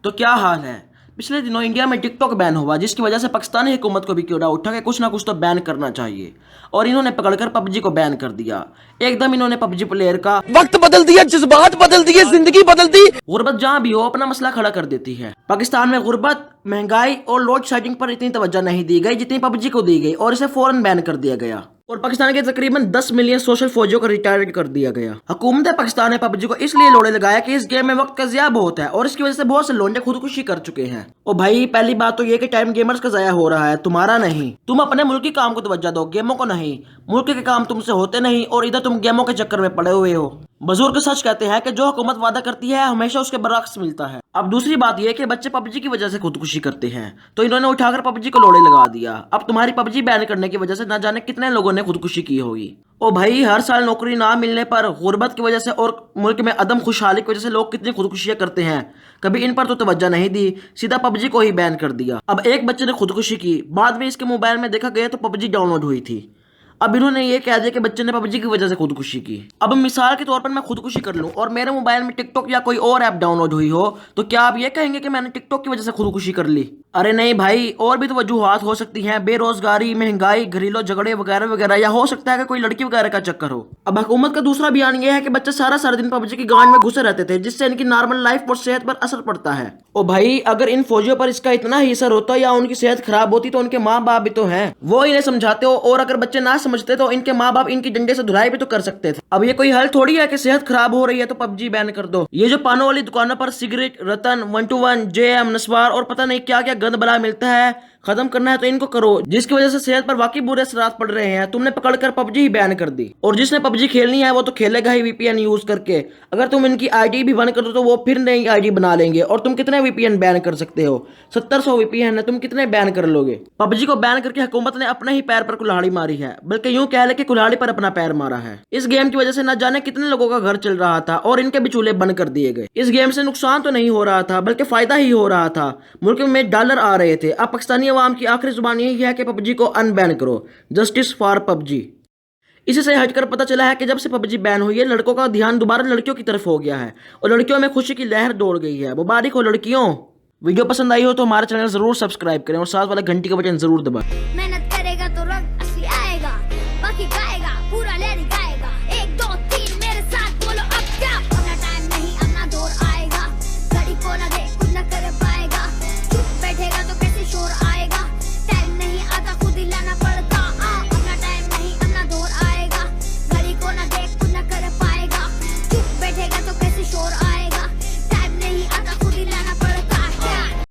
तो क्या हाल है। पिछले दिनों इंडिया में टिकटॉक बैन हुआ, जिसकी वजह से पाकिस्तानी हुकूमत को भी क्यों उठा कि कुछ ना कुछ तो बैन करना चाहिए। और इन्होंने पकड़कर पबजी को बैन कर दिया। एकदम इन्होंने पबजी प्लेयर का वक्त बदल दिया, जज्बात बदल दिए, जिंदगी बदल दी। गुर्बत जहां भी हो अपना मसला खड़ा कर देती है। पाकिस्तान में गुर्बत, महंगाई और लोड शेडिंग पर इतनी तवज्जो नहीं दी गई जितनी पबजी को दी गई, और इसे फौरन बैन कर दिया गया। और पाकिस्तान के तकरीबन 10 मिलियन सोशल फौजियों को रिटायर्ड कर दिया गया। हुकूमत पाकिस्तान ने पबजी को इसलिए लोड़े लगाया कि इस गेम में वक्त का ज़िया बहुत है, और इसकी वजह से बहुत से लोग खुदकुशी कर चुके हैं। और भाई पहली बात तो ये कि टाइम गेमर्स का ज़ाया हो रहा है, तुम्हारा नहीं। तुम अपने मुल्क के काम को तवज्जो दो, गेमों को नहीं। मुल्क के काम तुमसे होते नहीं और इधर तुम गेमों के चक्कर में पड़े हुए हो। बुजुर्ग सच कहते हैं कि जो हुकूमत वादा करती है हमेशा उसके बरअक्स मिलता है। अब दूसरी बात यह कि बच्चे पबजी की वजह से खुदकुशी करते हैं, तो इन्होंने उठाकर पबजी को लोड़े लगा दिया। अब तुम्हारी पबजी बैन करने की वजह से न जाने कितने लोगों ने खुदकुशी की होगी। ओ भाई, हर साल नौकरी ना मिलने पर, गुर्बत की वजह से और मुल्क में अदम खुशहाली की वजह से लोग कितनी खुदकुशियां करते हैं। कभी इन पर तो तवज्जो नहीं दी, सीधा पबजी को ही बैन कर दिया। अब एक बच्चे ने खुदकुशी की, बाद में इसके मोबाइल में देखा गया तो पबजी डाउनलोड हुई थी। अब इन्होंने ये कह दिया कि बच्चे ने पबजी की वजह से खुदकुशी की। अब मिसाल के तौर पर मैं खुदकुशी कर लूं और मेरे मोबाइल में टिकटॉक या कोई और ऐप डाउनलोड हुई हो, तो क्या आप ये कहेंगे कि मैंने टिकटॉक की वजह से खुदकुशी कर ली? अरे नहीं भाई, और भी तो वजूहात हो सकती हैं, बेरोजगारी, महंगाई, घरेलू झगड़े वगैरह वगैरह, या हो सकता है कि कोई लड़की वगैरह का चक्कर हो। अब हुकूमत का दूसरा बयान यह है कि बच्चे सारा सारा दिन पबजी की गांड में घुसे रहते थे, जिससे इनकी नॉर्मल लाइफ और सेहत पर असर पड़ता है। ओ भाई, अगर इन फौजियों पर इसका इतना ही असर होता या उनकी सेहत खराब होती तो उनके माँ बाप भी तो हैं, वो इन्हें समझाते हो। और अगर बच्चे ना समझते तो इनके माँ बाप इनकी डंडे से धुलाई भी तो कर सकते थे। अब ये कोई हल थोड़ी है कि सेहत खराब हो रही है तो पबजी बैन कर दो। ये जो पानों वाली दुकानों पर सिगरेट, रतन, 121, JM, नस्वार और पता नहीं क्या क्या गंद बला मिलता है, खत्म करना है तो इनको करो, जिसकी वजह से सेहत पर वाकई बुरे असरात पड़ रहे हैं। तुमने पकड़कर पबजी ही बैन कर दी, और जिसने पबजी खेलनी है वो तो खेलेगा ही VPN यूज करके। अगर तुम इनकी आईडी भी बंद कर दो तो वो फिर नई आईडी बना लेंगे। और तुम कितने VPN बैन कर सकते हो? 1700 VPN है, तुम कितने बैन कर लोगे? पबजी को बैन करके हुकूमत ने अपने ही पैर पर कुल्हाड़ी मारी है, बल्कि यूं कह ले कि कुल्हाड़ी पर अपना पैर मारा है। इस गेम की वजह से न जाने कितने लोगों का घर चल रहा था और इनके भी चूल्हे बंद कर दिए गए। इस गेम से नुकसान तो नहीं हो रहा था, बल्कि फायदा ही हो रहा था। मुल्क में डॉलर आ रहे थे। अब पाकिस्तानी अवाम की आखिरी जुबान यही है कि पबजी को अनबैन करो, जस्टिस फॉर पबजी। इसी से हटकर पता चला है कि जब से पबजी बैन हुई है, लड़कों का ध्यान दोबारा लड़कियों की तरफ हो गया है और लड़कियों में खुशी की लहर दौड़ गई है। मुबारक हो लड़कियों। वीडियो पसंद आई हो तो हमारा चैनल जरूर सब्सक्राइब करें और साथ वाला घंटी का बटन जरूर दबाएं।